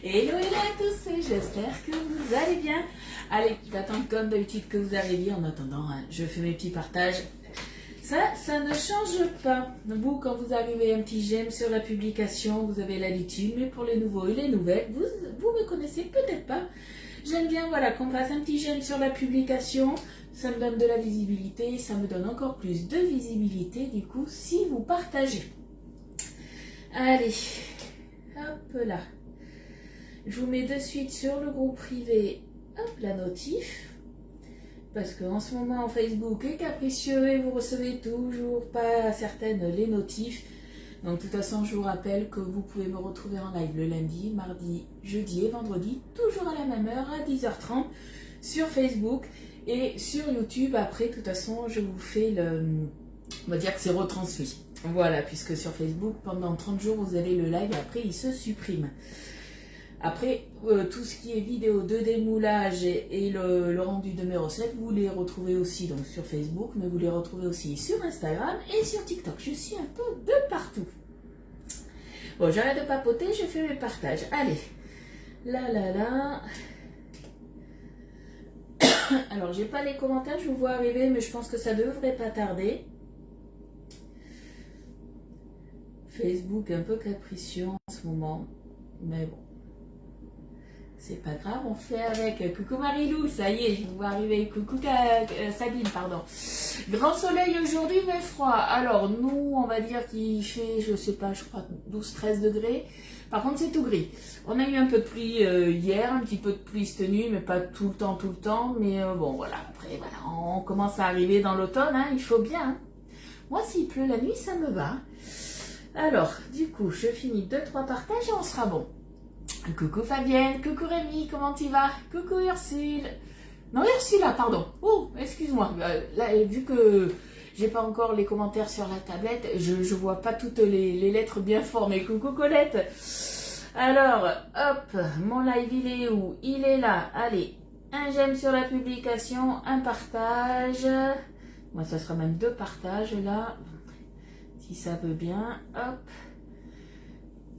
Hello, hello à tous, j'espère que vous allez bien. Allez, j'attends comme d'habitude que vous arriviez. En attendant, je fais mes petits partages. Ça ne change pas. Vous, quand vous arrivez, un petit j'aime sur la publication, vous avez l'habitude. Mais pour les nouveaux et les nouvelles, vous me connaissez peut-être pas. J'aime bien, voilà, qu'on fasse un petit j'aime sur la publication. Ça me donne de la visibilité, ça me donne encore plus de visibilité, du coup, si vous partagez. Allez, hop là. Je vous mets de suite sur le groupe privé, hop, la notif. Parce qu'en ce moment, Facebook est capricieux et vous recevez toujours pas certaines les notifs. Donc, de toute façon, je vous rappelle que vous pouvez me retrouver en live le lundi, mardi, jeudi et vendredi, toujours à la même heure, à 10h30, sur Facebook et sur YouTube. Après, de toute façon, je vous fais on va dire que c'est retransmis. Voilà, puisque sur Facebook, pendant 30 jours, vous avez le live et après, il se supprime. Après, tout ce qui est vidéo de démoulage et le rendu de mes recettes, vous les retrouvez aussi donc, sur Facebook, mais vous les retrouvez aussi sur Instagram et sur TikTok. Je suis un peu de partout. Bon, j'arrête de papoter, je fais mes partages. Allez, là. Alors, j'ai pas les commentaires, je vous vois arriver, mais je pense que ça devrait pas tarder. Facebook un peu capricieux en ce moment, mais bon. C'est pas grave, on fait avec. Coucou Marilou, ça y est, je vous vois arriver. Coucou Sabine, pardon. Grand soleil aujourd'hui, mais froid. Alors, nous, on va dire qu'il fait, je sais pas, je crois 12-13 degrés. Par contre, c'est tout gris. On a eu un peu de pluie hier, un petit peu de pluie cette nuit, mais pas tout le temps. Mais bon, voilà, après, voilà, on commence à arriver dans l'automne, hein, il faut bien. Hein. Moi, s'il pleut la nuit, ça me va. Alors, du coup, je finis 2-3 partages et on sera bon. Coucou Fabienne, coucou Rémi, comment tu vas? Coucou Ursule. Non, Ursula, pardon. Oh, excuse-moi. Là, vu que j'ai pas encore les commentaires sur la tablette, je vois pas toutes les lettres bien formées. Coucou Colette. Alors, hop, mon live, il est où? Il est là. Allez, un j'aime sur la publication, un partage. Moi, ça sera même 2 partages là. Si ça veut bien, hop.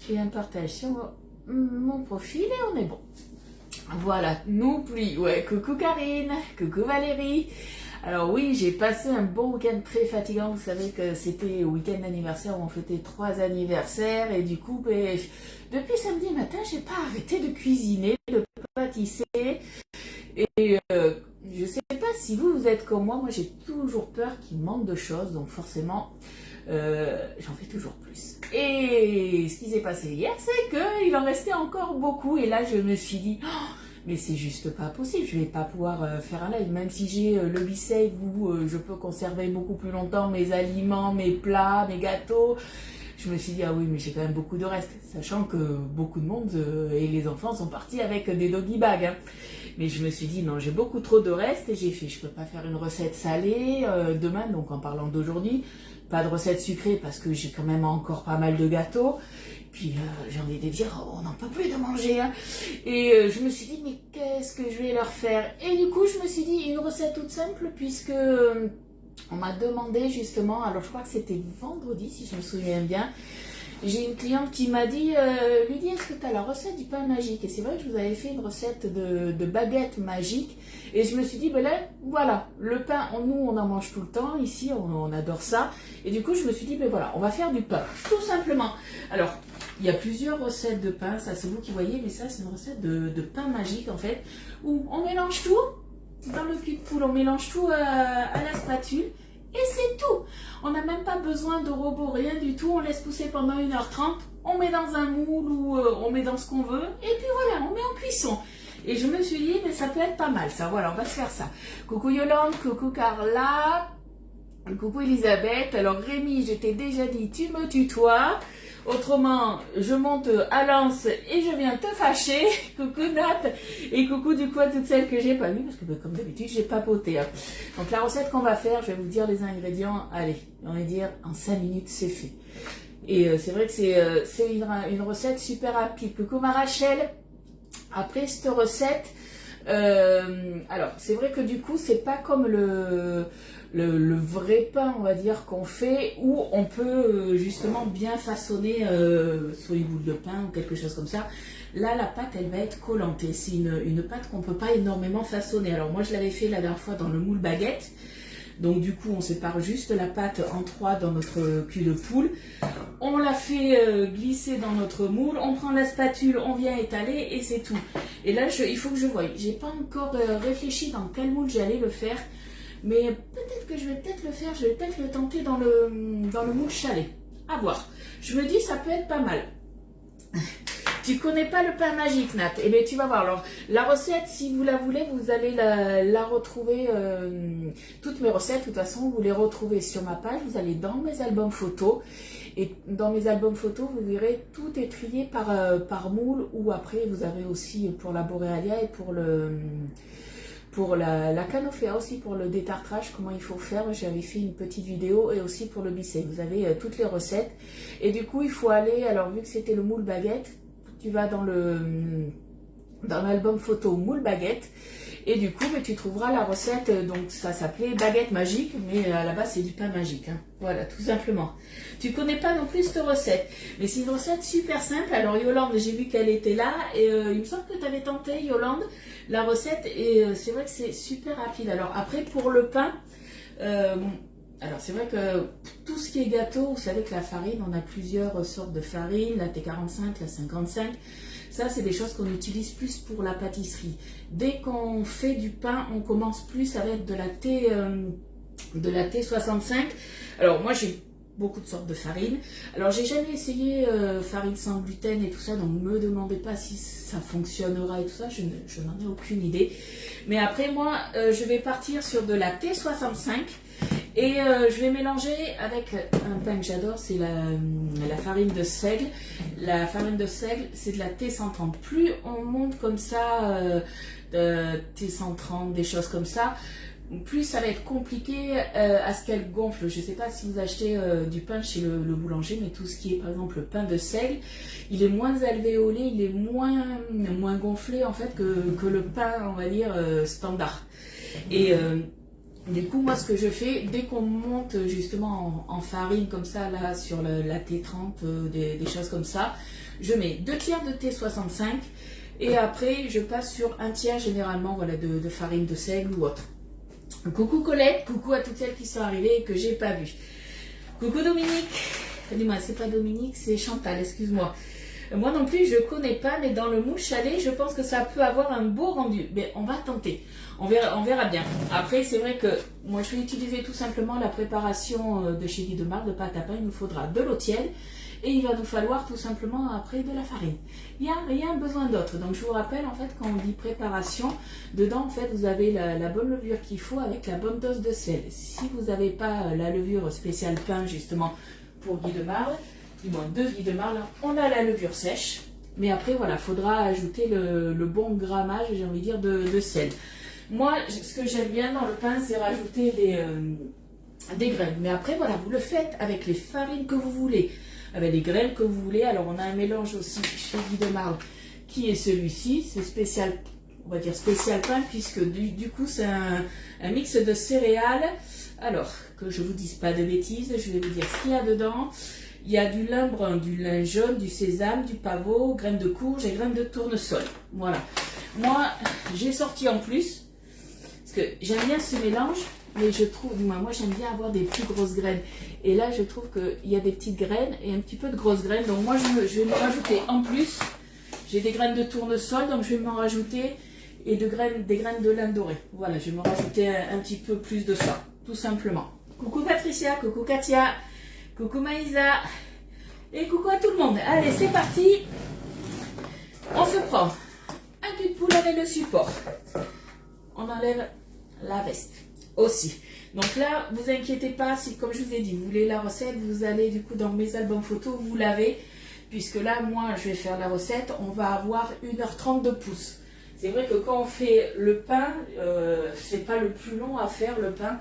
Et un partage sur mon profil et on est bon. Voilà, n'oublie, ouais, coucou Karine, coucou Valérie. Alors oui, j'ai passé un bon week-end très fatigant. Vous savez que c'était au week-end d'anniversaire où on fêtait 3 anniversaires et du coup, depuis samedi matin, j'ai pas arrêté de cuisiner, de pâtisser et je sais pas si vous êtes comme moi j'ai toujours peur qu'il manque de choses, donc forcément j'en fais toujours plus. Et ce qui s'est passé hier, c'est qu'il en restait encore beaucoup. Et là, je me suis dit, oh, mais c'est juste pas possible. Je vais pas pouvoir faire un live. Même si j'ai le BeSafe où je peux conserver beaucoup plus longtemps mes aliments, mes plats, mes gâteaux. Je me suis dit, ah oui, mais j'ai quand même beaucoup de restes. Sachant que beaucoup de monde et les enfants sont partis avec des doggy bags. Hein. Mais je me suis dit, non, j'ai beaucoup trop de restes. Et j'ai fait, je peux pas faire une recette salée demain. Donc en parlant d'aujourd'hui, pas de recette sucrée parce que j'ai quand même encore pas mal de gâteaux. Puis j'ai envie de dire, oh, on n'en peut plus de manger. Hein. Et je me suis dit, mais qu'est-ce que je vais leur faire? Et du coup, je me suis dit, une recette toute simple puisque on m'a demandé justement, alors je crois que c'était vendredi si je me souviens bien, j'ai une cliente qui m'a dit, Ludie, est-ce que tu as la recette du pain magique? Et c'est vrai que je vous avais fait une recette de baguette magique. Et je me suis dit, ben là, voilà, le pain, nous, on en mange tout le temps. Ici, on adore ça. Et du coup, je me suis dit, ben voilà, on va faire du pain, tout simplement. Alors, il y a plusieurs recettes de pain. Ça, c'est vous qui voyez, mais ça, c'est une recette de pain magique, en fait, où on mélange tout. Dans le cul de poule, on mélange tout à la spatule. Et c'est tout. On n'a même pas besoin de robot, rien du tout. On laisse pousser pendant 1h30. On met dans un moule ou on met dans ce qu'on veut. Et puis voilà, on met en cuisson. Et je me suis dit, mais ça peut être pas mal ça. Voilà, on va se faire ça. Coucou Yolande, coucou Carla, coucou Elisabeth. Alors Rémi, je t'ai déjà dit, tu me tutoies. Autrement, je monte à Lens et je viens te fâcher. Coucou Nat et coucou du coup à toutes celles que j'ai pas vues parce que comme d'habitude j'ai papoté. Hein. Donc la recette qu'on va faire, je vais vous dire les ingrédients. Allez, on va dire en 5 minutes c'est fait. Et c'est vrai que c'est une recette super rapide. Coucou ma Rachel. Après cette recette, alors c'est vrai que du coup c'est pas comme le vrai pain, on va dire, qu'on fait, où on peut justement bien façonner soit une boule de pain ou quelque chose comme ça. Là, la pâte, elle va être collante et c'est une pâte qu'on ne peut pas énormément façonner. Alors moi, je l'avais fait la dernière fois dans le moule baguette. Donc du coup, on sépare juste la pâte en trois dans notre cul de poule. On la fait glisser dans notre moule. On prend la spatule, on vient étaler et c'est tout. Et là, il faut que je voie. J'ai pas encore réfléchi dans quel moule j'allais le faire. Mais peut-être que je vais peut-être le faire. Je vais peut-être le tenter dans le moule chalet. À voir. Je me dis, ça peut être pas mal. Tu connais pas le pain magique, Nat? Eh bien, tu vas voir. Alors, la recette, si vous la voulez, vous allez la retrouver. Toutes mes recettes, de toute façon, vous les retrouvez sur ma page. Vous allez dans mes albums photos. Et dans mes albums photos, vous verrez, tout est trié par moule. Ou après, vous avez aussi pour la Borealia et pour la canofea aussi, pour le détartrage, comment il faut faire. J'avais fait une petite vidéo et aussi pour le bisset. Vous avez toutes les recettes. Et du coup, il faut aller, alors vu que c'était le moule baguette, tu vas dans l'album photo moule baguette et du coup tu trouveras la recette. Donc ça s'appelait baguette magique, mais à la base c'est du pain magique, hein. Voilà, tout simplement. Tu connais pas non plus cette recette, mais c'est une recette super simple. Alors Yolande, j'ai vu qu'elle était là et il me semble que tu avais tenté, Yolande, la recette, et c'est vrai que c'est super rapide. Alors après, pour le pain, alors c'est vrai que tout ce qui est gâteau, vous savez que la farine, on a plusieurs sortes de farine, la T45, la 55, ça c'est des choses qu'on utilise plus pour la pâtisserie. Dès qu'on fait du pain, on commence plus avec de la T65. Alors moi j'ai beaucoup de sortes de farine. Alors j'ai jamais essayé farine sans gluten et tout ça, donc ne me demandez pas si ça fonctionnera et tout ça, je n'en ai aucune idée. Mais après moi, je vais partir sur de la T65. Et je vais mélanger avec un pain que j'adore, c'est la farine de seigle. La farine de seigle, c'est de la T130. Plus on monte comme ça, T130, des choses comme ça, plus ça va être compliqué à ce qu'elle gonfle. Je ne sais pas si vous achetez du pain chez le boulanger, mais tout ce qui est par exemple le pain de seigle, il est moins alvéolé, il est moins gonflé en fait que le pain, on va dire, standard. Et du coup, moi, ce que je fais, dès qu'on monte justement en farine comme ça, là, sur la T30, des choses comme ça, je mets 2 tiers de T65 et après, je passe sur 1 tiers généralement, voilà, de farine de seigle ou autre. Coucou Colette, coucou à toutes celles qui sont arrivées et que j'ai pas vues. Coucou Dominique, dis-moi, c'est pas Dominique, c'est Chantal, excuse-moi. Moi non plus, je connais pas, mais dans le moule chalet, je pense que ça peut avoir un beau rendu. Mais on va tenter, on verra bien. Après, c'est vrai que moi, je vais utiliser tout simplement la préparation de chez Guy de Marle, de pâte à pain. Il nous faudra de l'eau tiède et il va nous falloir tout simplement après de la farine. Il n'y a rien besoin d'autre. Donc, je vous rappelle, en fait, quand on dit préparation, dedans, en fait, vous avez la bonne levure qu'il faut avec la bonne dose de sel. Si vous n'avez pas la levure spéciale pain, justement, pour Guy de Marle, du moins de Guy de Marle, on a la levure sèche, mais après voilà, faudra ajouter le bon grammage, j'ai envie de dire, de sel. Moi, ce que j'aime bien dans le pain, c'est rajouter des graines, mais après voilà, vous le faites avec les farines que vous voulez, avec les graines que vous voulez. Alors on a un mélange aussi chez Guy de Marle qui est celui-ci, c'est spécial, on va dire spécial pain, puisque du coup c'est un mix de céréales. Alors, que je vous dise pas de bêtises, je vais vous dire ce qu'il y a dedans. Il y a du lin brun, du lin jaune, du sésame, du pavot, graines de courge et graines de tournesol. Voilà. Moi, j'ai sorti en plus, parce que j'aime bien ce mélange, mais je trouve, moi j'aime bien avoir des plus grosses graines. Et là, je trouve qu'il y a des petites graines et un petit peu de grosses graines. Donc moi, je vais me rajouter en plus. J'ai des graines de tournesol, donc je vais m'en rajouter. Et des graines de lin doré. Voilà, je vais me rajouter un petit peu plus de ça, tout simplement. Coucou Patricia, coucou Katia. Coucou Maïsa et coucou à tout le monde. Allez, c'est parti. On se prend un cul de poule avec le support. On enlève la veste aussi. Donc là, vous inquiétez pas, si comme je vous ai dit, vous voulez la recette, vous allez du coup dans mes albums photos, vous l'avez. Puisque là, moi, je vais faire la recette, on va avoir 1h30 de pouce. C'est vrai que quand on fait le pain, c'est pas le plus long à faire le pain.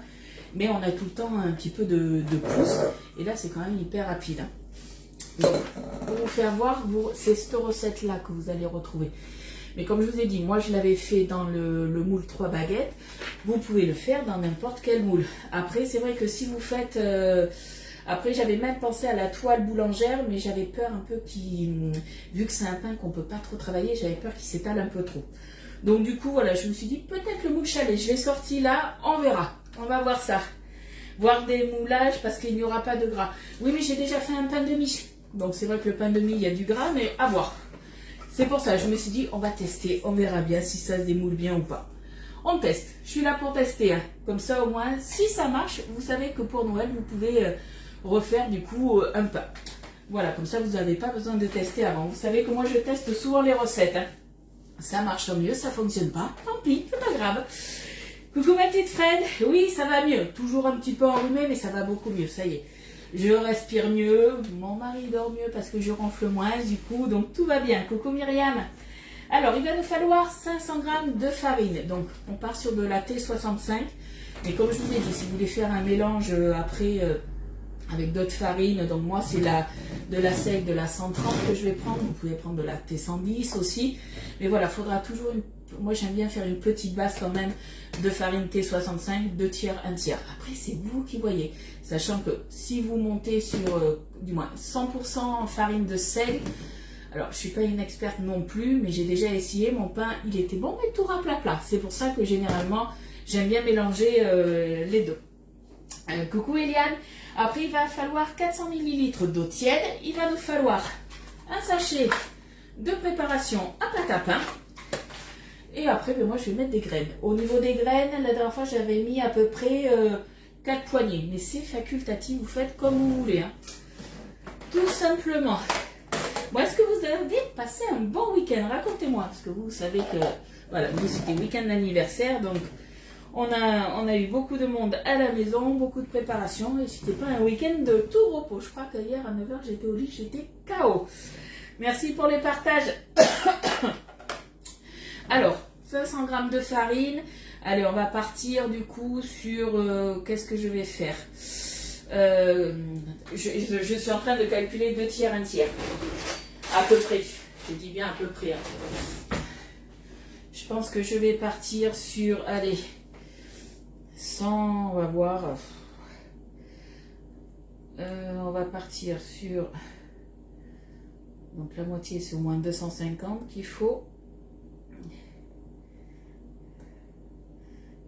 Mais on a tout le temps un petit peu de pouce. Et là, c'est quand même hyper rapide. Donc, pour vous faire voir, c'est cette recette-là que vous allez retrouver. Mais comme je vous ai dit, moi je l'avais fait dans le moule 3 baguettes. Vous pouvez le faire dans n'importe quel moule. Après, c'est vrai que si vous faites... après, j'avais même pensé à la toile boulangère, mais j'avais peur un peu qu'il... Vu que c'est un pain qu'on ne peut pas trop travailler, j'avais peur qu'il s'étale un peu trop. Donc du coup, voilà, je me suis dit, peut-être le moule chalet. Je l'ai sorti là, on verra. On va voir ça. Voir des moulages parce qu'il n'y aura pas de gras. Oui, mais j'ai déjà fait un pain de mie. Donc c'est vrai que le pain de mie, il y a du gras, mais à voir. C'est pour ça, je me suis dit, on va tester. On verra bien si ça se démoule bien ou pas. On teste. Je suis là pour tester. Hein. Comme ça, au moins, si ça marche, vous savez que pour Noël, vous pouvez refaire du coup un pain. Voilà, comme ça, vous n'avez pas besoin de tester avant. Vous savez que moi, je teste souvent les recettes. Hein. Ça marche mieux, ça fonctionne pas. Tant pis, c'est pas grave. Coucou ma petite Fred. Oui, ça va mieux. Toujours un petit peu enrhumé, mais ça va beaucoup mieux. Ça y est. Je respire mieux. Mon mari dort mieux parce que je ronfle moins, du coup. Donc, tout va bien. Coucou Myriam. Alors, il va nous falloir 500 g de farine. Donc, on part sur de la T65. Mais comme je vous ai dit, si vous voulez faire un mélange après avec d'autres farines, donc moi, c'est de la seigle, de la 130 que je vais prendre. Vous pouvez prendre de la T110 aussi. Mais voilà, il faudra toujours moi, j'aime bien faire une petite base quand même de farine T65, 2 tiers, 1 tiers. Après, c'est vous qui voyez. Sachant que si vous montez sur, du moins, 100% farine de seigle, alors, je ne suis pas une experte non plus, mais j'ai déjà essayé. Mon pain, il était bon, mais tout plat. C'est pour ça que généralement, j'aime bien mélanger les deux. Coucou Eliane. Après, il va falloir 400 ml d'eau tiède. Il va nous falloir un sachet de préparation à pâte à pain. Et après, ben, moi, je vais mettre des graines. Au niveau des graines, la dernière fois, j'avais mis à peu près 4 poignées. Mais c'est facultatif, vous faites comme vous voulez. Hein. Tout simplement. Bon, est-ce que vous avez passé un bon week-end? Racontez-moi, parce que vous savez que, voilà, nous c'était week-end d'anniversaire, donc on a eu beaucoup de monde à la maison, beaucoup de préparation, et c'était pas un week-end de tout repos. Je crois qu'hier à 9 h, j'étais au lit, j'étais KO. Merci pour les partages. Alors, 500 g de farine. Allez, on va partir du coup sur, qu'est-ce que je vais faire? Je suis en train de calculer 2 tiers, 1 tiers. À peu près. Je dis bien à peu près. Hein. Je pense que je vais partir sur, allez, 100, on va voir. On va partir sur, donc la moitié, c'est au moins 250 qu'il faut.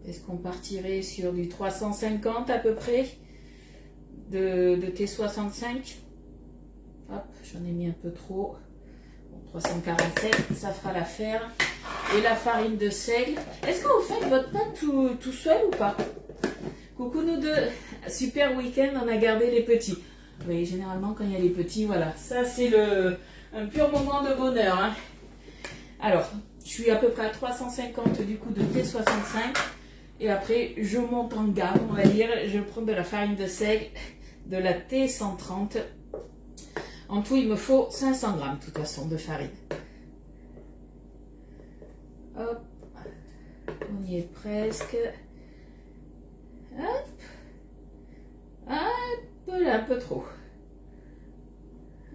Est-ce qu'on partirait sur du 350 à peu près de T65? Hop, j'en ai mis un peu trop. Bon, 347, ça fera l'affaire. Et la farine de seigle. Est-ce que vous faites votre pain tout seul ou pas? Coucou nous deux. Super week-end, on a gardé les petits. Vous voyez, généralement quand il y a les petits, voilà. Ça c'est un pur moment de bonheur. Hein. Alors, je suis à peu près à 350 du coup de T65. Et après, je monte en gamme, on va dire. Je prends de la farine de seigle, de la T130. En tout, il me faut 500 g de toute façon de farine. Hop, on y est presque. Hop, un peu trop.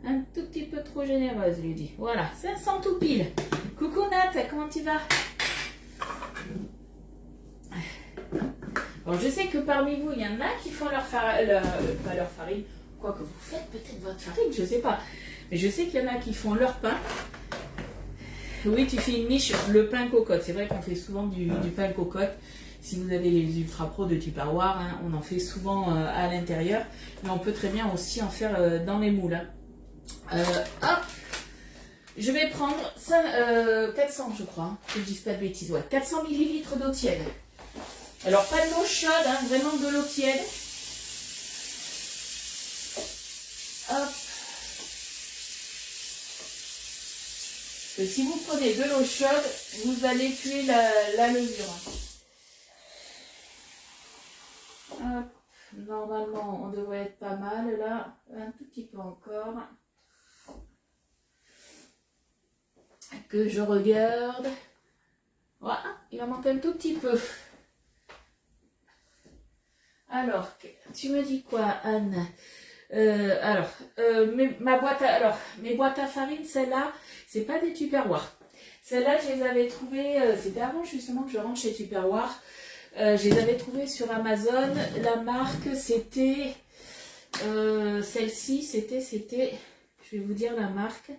Un tout petit peu trop généreuse, lui dit. Voilà, 500 tout pile. Coucou Nat, comment tu vas? Alors, je sais que parmi vous, il y en a qui font pas leur farine. Quoi que vous faites peut-être votre farine, je sais pas. Mais je sais qu'il y en a qui font leur pain. Oui, tu fais une niche, le pain cocotte. C'est vrai qu'on fait souvent du pain cocotte. Si vous avez les Ultra Pro de Tupperware, hein, on en fait souvent à l'intérieur. Mais on peut très bien aussi en faire dans les moules. Hein. Hop, je vais prendre 400, je crois. Hein, que je dise pas de bêtises. Ouais, 400 ml d'eau tiède. Alors, pas de l'eau chaude, hein, vraiment de l'eau tiède. Hop. Et si vous prenez de l'eau chaude, vous allez tuer la levure. Hop. Normalement, on devrait être pas mal là. Un tout petit peu encore. Que je regarde. Voilà, il va manquer un tout petit peu. Alors, tu me dis quoi, Anne? mes boîtes à farine, celles-là, c'est pas des Tupperware. Celles-là, je les avais trouvées, c'était avant justement que je rentre chez Tupperware. Je les avais trouvées sur Amazon. La marque, c'était... celle-ci, c'était... Je vais vous dire la marque.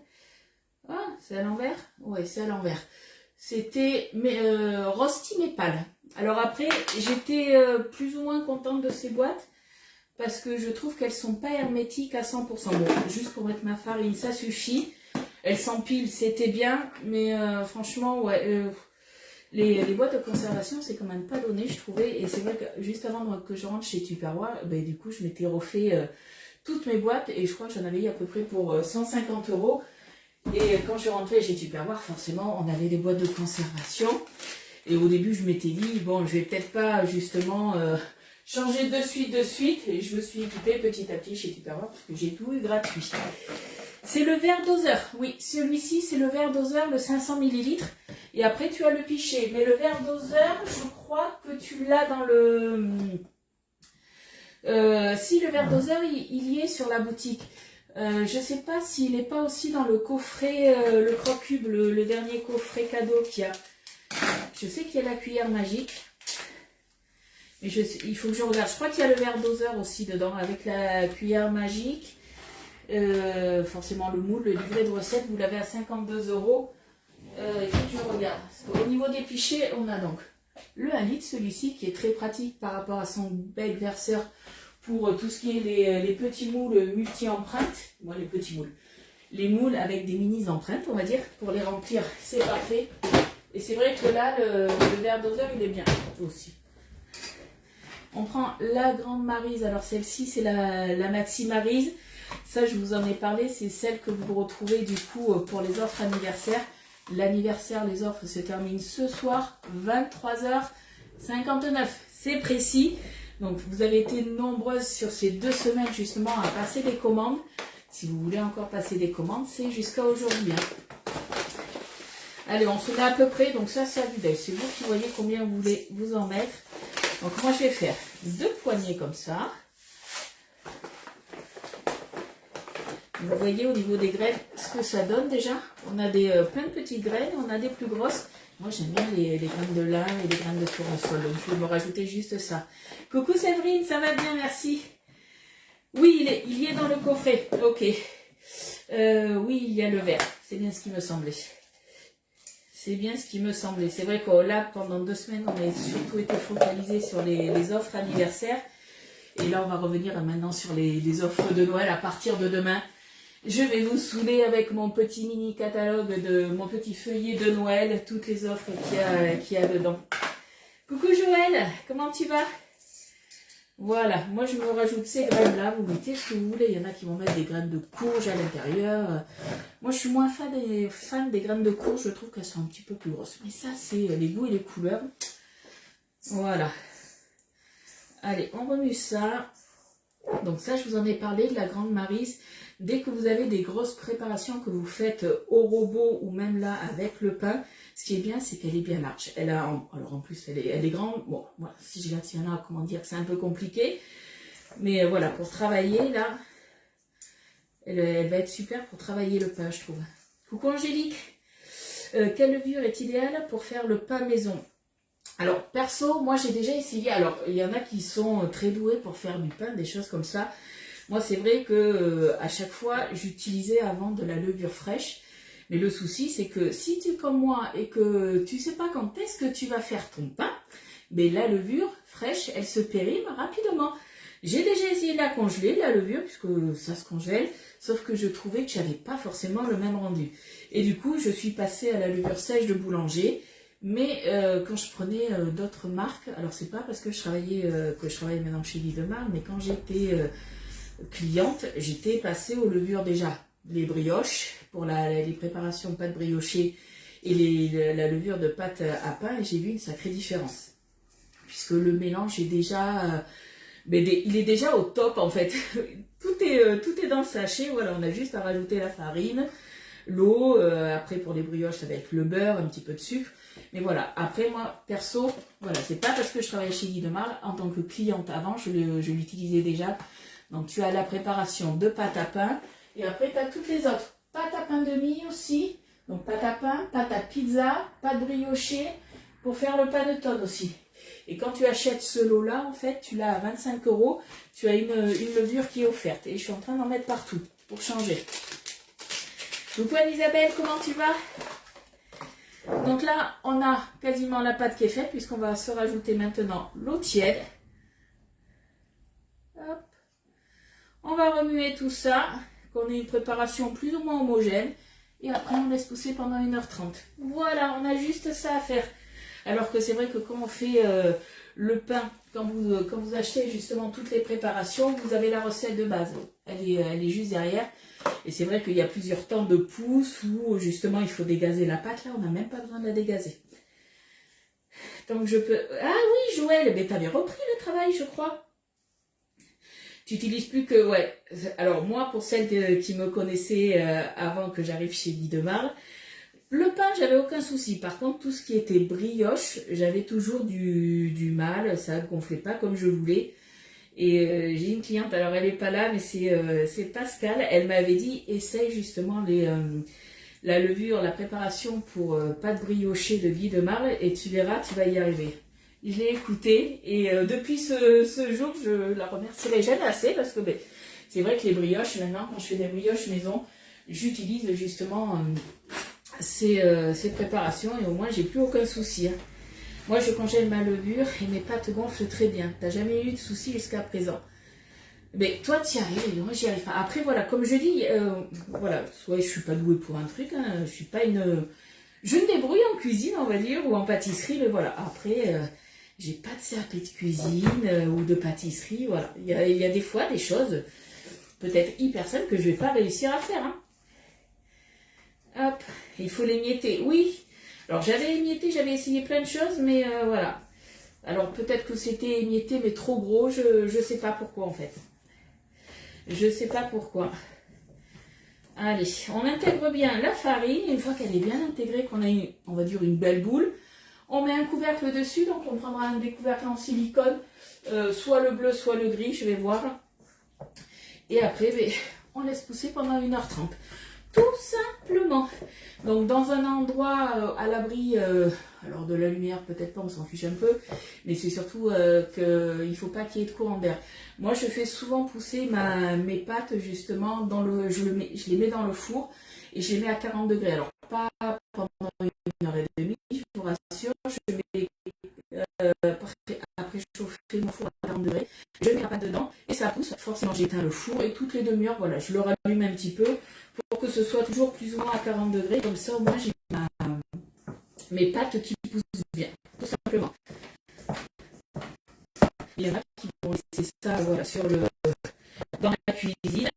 Ah, c'est à l'envers? Ouais, c'est à l'envers. C'était Rosti Maple. Alors après, j'étais plus ou moins contente de ces boîtes parce que je trouve qu'elles sont pas hermétiques à 100%. Bon, juste pour mettre ma farine, ça suffit. Elles s'empilent, c'était bien, mais franchement, ouais, les boîtes de conservation, c'est quand même pas donné, je trouvais. Et c'est vrai que juste avant que je rentre chez Tupperware, ben, du coup, je m'étais refait toutes mes boîtes et je crois que j'en avais eu à peu près pour 150 €. Et quand je rentrais chez Tupperware, forcément, on avait des boîtes de conservation. Et au début, je m'étais dit, bon, je vais peut-être pas justement changer de suite. Et je me suis équipée petit à petit chez Tupperware parce que j'ai tout eu gratuit. C'est le verre doseur. Oui, celui-ci, c'est le verre doseur, le 500 ml. Et après, tu as le pichet. Mais le verre doseur, je crois que tu l'as dans le... si le verre doseur, il y est sur la boutique. Je sais pas s'il n'est pas aussi dans le coffret, le Crocube, le dernier coffret cadeau qu'il y a. Je sais qu'il y a la cuillère magique. Mais il faut que je regarde. Je crois qu'il y a le verre doseur aussi dedans avec la cuillère magique. Forcément le moule, le livret de recette, vous l'avez à 52 €. Il faut que je regarde. Au niveau des pichets, on a donc le 1 litre, celui-ci qui est très pratique par rapport à son bec verseur pour tout ce qui est les petits moules multi-empreintes. Moi, les petits moules. Les moules avec des mini-empreintes, on va dire, pour les remplir, c'est parfait. Et c'est vrai que là, le verre doseur, il est bien aussi. On prend la grande Maryse. Alors celle-ci, c'est la Maxi Maryse. Ça, je vous en ai parlé. C'est celle que vous retrouvez du coup pour les offres anniversaires. L'anniversaire, les offres se terminent ce soir, 23h59. C'est précis. Donc, vous avez été nombreuses sur ces 2 semaines justement à passer des commandes. Si vous voulez encore passer des commandes, c'est jusqu'à aujourd'hui. Hein. Allez, on se met à peu près. Donc ça, c'est à vue d'œil. C'est vous qui voyez combien vous voulez vous en mettre. Donc moi, je vais faire 2 poignées comme ça. Vous voyez au niveau des graines ce que ça donne déjà. On a plein de petites graines, on a des plus grosses. Moi, j'aime bien les graines de lin et les graines de tournesol. Donc, je vais me rajouter juste ça. Coucou Séverine, ça va bien, merci. Oui, il y est dans le coffret. Ok. Oui, il y a le verre. C'est bien ce qui me semblait. C'est bien ce qui me semblait. C'est vrai que là, pendant 2 semaines, on a surtout été focalisé sur les offres anniversaires. Et là, on va revenir maintenant sur les offres de Noël à partir de demain. Je vais vous saouler avec mon petit mini catalogue, mon petit feuillet de Noël, toutes les offres qu'il y a dedans. Coucou Joël, comment tu vas? Voilà, moi je me rajoute ces graines-là, vous mettez ce que vous voulez. Il y en a qui vont mettre des graines de courge à l'intérieur. Moi je suis moins fan des graines de courge, je trouve qu'elles sont un petit peu plus grosses. Mais ça, c'est les goûts et les couleurs. Voilà. Allez, on remue ça. Donc ça, je vous en ai parlé, de la grande Maryse. Dès que vous avez des grosses préparations que vous faites au robot ou même là avec le pain, ce qui est bien, c'est qu'elle est bien large. Alors en plus, elle est grande. Bon, voilà, si je la tiens là, comment dire, c'est un peu compliqué. Mais voilà, pour travailler là, elle va être super pour travailler le pain, je trouve. Coucou Angélique. Quelle levure est idéale pour faire le pain maison? Alors, perso, moi j'ai déjà essayé. Alors, il y en a qui sont très doués pour faire du pain, des choses comme ça. Moi, c'est vrai que à chaque fois, j'utilisais avant de la levure fraîche. Mais le souci, c'est que si tu es comme moi et que tu sais pas quand est-ce que tu vas faire ton pain, mais la levure fraîche, elle se périme rapidement. J'ai déjà essayé de la congeler, la levure, puisque ça se congèle, sauf que je trouvais que j'avais pas forcément le même rendu. Et du coup, je suis passée à la levure sèche de boulanger. Mais quand je prenais d'autres marques, alors c'est pas parce que je travaille maintenant chez Lidemar, mais quand j'étais cliente, j'étais passée aux levures déjà. Les brioches, pour les préparations pâte briochée et la levure de pâte à pain, et j'ai vu une sacrée différence. Puisque le mélange est déjà, il est déjà au top en fait. Tout est dans le sachet, voilà, on a juste à rajouter la farine, l'eau, après pour les brioches ça va être le beurre, un petit peu de sucre. Mais voilà, après moi, perso, voilà, c'est pas parce que je travaille chez Lidemar, en tant que cliente avant, je l'utilisais déjà. Donc tu as la préparation de pâte à pain, et après tu as toutes les autres. Pâte à pain de mie aussi, donc pâte à pain, pâte à pizza, pâte briochée, pour faire le panettone aussi. Et quand tu achètes ce lot-là, en fait, tu l'as à 25 €. Tu as une levure qui est offerte. Et je suis en train d'en mettre partout pour changer. Coucou Anne-Isabelle, comment tu vas? Donc là, on a quasiment la pâte qui est faite puisqu'on va se rajouter maintenant l'eau tiède. Hop. On va remuer tout ça, qu'on ait une préparation plus ou moins homogène. Et après, on laisse pousser pendant 1h30. Voilà, on a juste ça à faire. Alors que c'est vrai que quand on fait le pain, quand vous achetez justement toutes les préparations, vous avez la recette de base. Elle est juste derrière. Et c'est vrai qu'il y a plusieurs temps de pouce où justement il faut dégazer la pâte. Là, on n'a même pas besoin de la dégazer. Donc je peux... Ah oui, Joël, mais tu avais repris le travail, je crois. Tu n'utilises plus que... Ouais. Alors moi, pour celles qui me connaissaient avant que j'arrive chez Guy de Marle, le pain, j'avais aucun souci. Par contre, tout ce qui était brioche, j'avais toujours du mal. Ça ne gonflait pas comme je voulais. Et j'ai une cliente, alors elle n'est pas là, mais c'est Pascal. Elle m'avait dit, essaye justement la levure, la préparation pour pâte briochée de Guy de Marle et tu verras, tu vas y arriver. Je l'ai écoutée et depuis ce jour, je la remercierai jamais assez parce que c'est vrai que les brioches, maintenant, quand je fais des brioches maison, j'utilise justement ces préparations et au moins, j'ai plus aucun souci. Hein. Moi, je congèle ma levure et mes pâtes gonflent très bien. Tu n'as jamais eu de soucis jusqu'à présent. Mais toi, tu y arrives et moi, j'y arrive pas. Après, voilà, comme je dis, voilà, soit je suis pas douée pour un truc, hein, je suis pas une... Je me débrouille en cuisine, on va dire, ou en pâtisserie, mais voilà. Après, j'ai pas de CAP de cuisine ou de pâtisserie, voilà. Il y a des fois des choses, peut-être hyper simples, que je vais pas réussir à faire. Hein. Hop, il faut les mietter. Oui. Alors j'avais émietté, j'avais essayé plein de choses, mais voilà. Alors peut-être que c'était émietté, mais trop gros, je sais pas pourquoi en fait. Je sais pas pourquoi. Allez, on intègre bien la farine. Une fois qu'elle est bien intégrée, qu'on a on va dire une belle boule, on met un couvercle dessus. Donc on prendra un des couvercles en silicone, soit le bleu, soit le gris, je vais voir. Et après, on laisse pousser pendant 1h30. Tout simplement. Donc dans un endroit à l'abri, alors de la lumière peut-être pas, on s'en fiche un peu, mais c'est surtout qu'il ne faut pas qu'il y ait de courant d'air. Moi je fais souvent pousser mes pâtes justement, je les mets dans le four et je les mets à 40 degrés. Alors pas pendant 1h30, je vous rassure, je mets après chauffer mon four à 40 degrés, je mets la pâte dedans et ça pousse. Forcément j'éteins le four et toutes les demi-heures, voilà, je le rallume un petit peu pour que ce soit toujours plus ou moins à 40 degrés, comme ça au moins j'ai mes pâtes qui poussent bien, tout simplement. Il y en a qui vont laisser ça voilà, dans la cuisine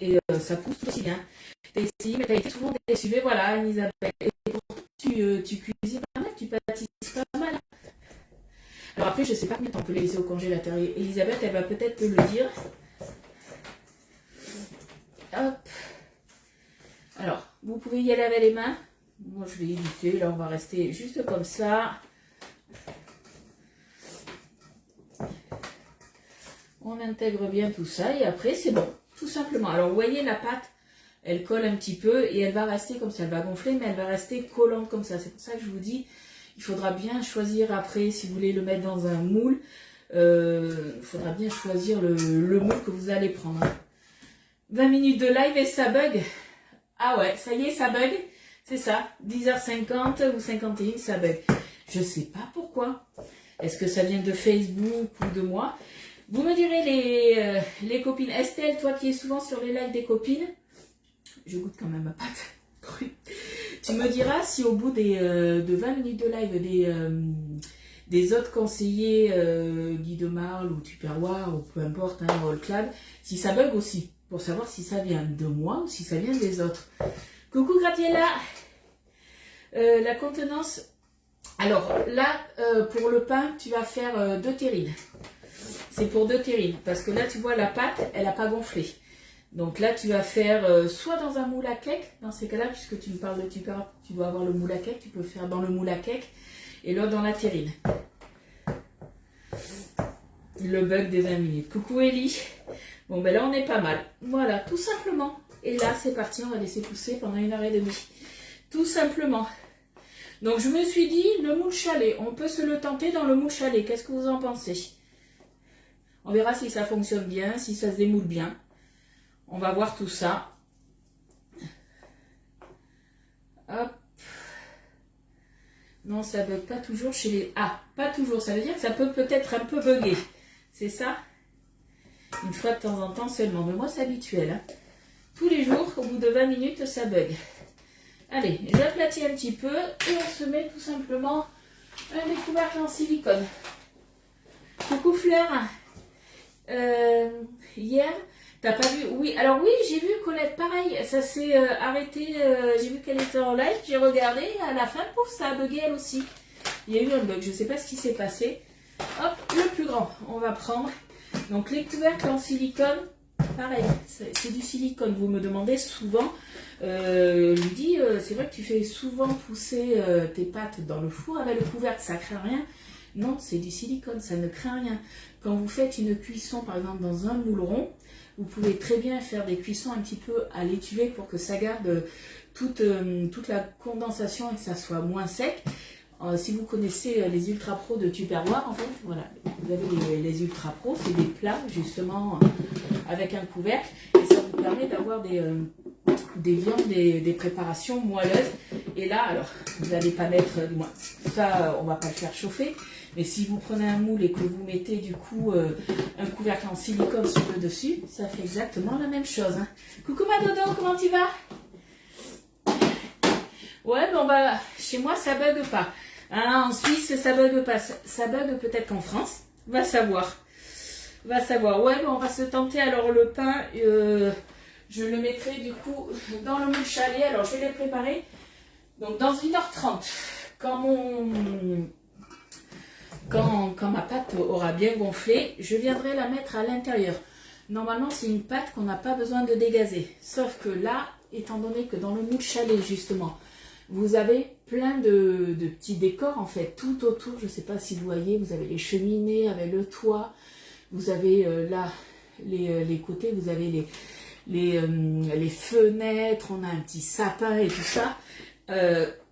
et ça pousse aussi bien. T'as essayé, mais t'as été souvent déçue, mais voilà, Anne-Isabelle. Et pourtant tu cuisines pas mal, tu pâtisses pas mal. Alors après, je sais pas combien de temps on peut les laisser au congélateur. Elisabeth, elle va peut-être te le dire. Hop. Alors, vous pouvez y aller avec les mains. Moi, je vais éviter. Là, on va rester juste comme ça. On intègre bien tout ça et après, c'est bon. Tout simplement. Alors, vous voyez, la pâte, elle colle un petit peu et elle va rester comme ça. Elle va gonfler, mais elle va rester collante comme ça. C'est pour ça que je vous dis, il faudra bien choisir après, si vous voulez le mettre dans un moule, il faudra bien choisir le moule que vous allez prendre. 20 minutes de live et ça bug. Ah ouais, ça y est, ça bug. C'est ça, 10h50 ou 51, ça bug. Je sais pas pourquoi. Est-ce que ça vient de Facebook ou de moi? Vous me direz les copines. Estelle, toi qui es souvent sur les lives des copines, je goûte quand même ma pâte crue. Tu me diras si au bout de 20 minutes de live des autres conseillers, Guy de Marle ou Tupperware ou peu importe, hein, All Club, si ça bug aussi, pour savoir si ça vient de moi ou si ça vient des autres. Coucou Gratiella. La contenance. Alors là, pour le pain, tu vas faire 2 terrines. C'est pour 2 terrines. Parce que là, tu vois, la pâte, elle n'a pas gonflé. Donc là, tu vas faire soit dans un moule à cake, dans ces cas-là, puisque tu me parles de Tupperware, tu dois avoir le moule à cake, tu peux faire dans le moule à cake, et là, dans la terrine. Le bug des 20 minutes. Coucou Ellie. Bon, ben là, on est pas mal. Voilà, tout simplement. Et là, c'est parti, on va laisser pousser pendant 1h30. tout simplement. Donc je me suis dit, le moule chalet, on peut se le tenter dans le moule chalet. Qu'est-ce que vous en pensez? On verra si ça fonctionne bien, si ça se démoule bien. On va voir tout ça. Hop. Non, ça bug pas toujours chez les... Ah, pas toujours, ça veut dire que ça peut peut-être un peu bugger. C'est ça? Une fois de temps en temps seulement. Mais moi, c'est habituel. Hein. Tous les jours, au bout de 20 minutes, ça bug. Allez, j'aplatis un petit peu et on se met tout simplement un des couvercles en silicone. Coucou Fleur. Hier, t'as pas vu? Oui, alors oui, j'ai vu Colette, pareil, ça s'est arrêté, j'ai vu qu'elle était en live, j'ai regardé, à la fin, pouf, ça a bugué elle aussi. Il y a eu un bug, je sais pas ce qui s'est passé. Hop, le plus grand, on va prendre. Donc les couvercles en silicone, pareil, c'est du silicone, vous me demandez souvent. Lydie, c'est vrai que tu fais souvent pousser tes pâtes dans le four avec le couvercle, ça craint rien. Non, c'est du silicone, ça ne craint rien. Quand vous faites une cuisson, par exemple, dans un moule rond, vous pouvez très bien faire des cuissons un petit peu à l'étuvée pour que ça garde toute la condensation et que ça soit moins sec. Si vous connaissez les Ultra Pro de Tupperware, en fait, voilà, vous avez les Ultra Pro, c'est des plats, justement, avec un couvercle. Et ça vous permet d'avoir des viandes, des préparations moelleuses. Et là, alors, vous n'allez pas mettre, du moins, ça, on va pas le faire chauffer. Mais si vous prenez un moule et que vous mettez du coup un couvercle en silicone sur le dessus, ça fait exactement la même chose. Hein. Coucou ma dodo, comment tu vas? Ouais, bon bah, chez moi ça bug pas. Hein, en Suisse ça bug pas. Ça bug peut-être qu'en France. Va savoir. Va savoir. Ouais, bon, on va se tenter. Alors le pain, je le mettrai du coup dans le moule chalet. Alors je vais les préparer. Donc dans 1h30, quand ma pâte aura bien gonflé, je viendrai la mettre à l'intérieur. Normalement, c'est une pâte qu'on n'a pas besoin de dégazer. Sauf que là, étant donné que dans le moule chalet, justement, vous avez plein de petits décors, en fait, tout autour. Je ne sais pas si vous voyez, vous avez les cheminées avec le toit. Vous avez là, les côtés, vous avez les fenêtres. On a un petit sapin et tout ça.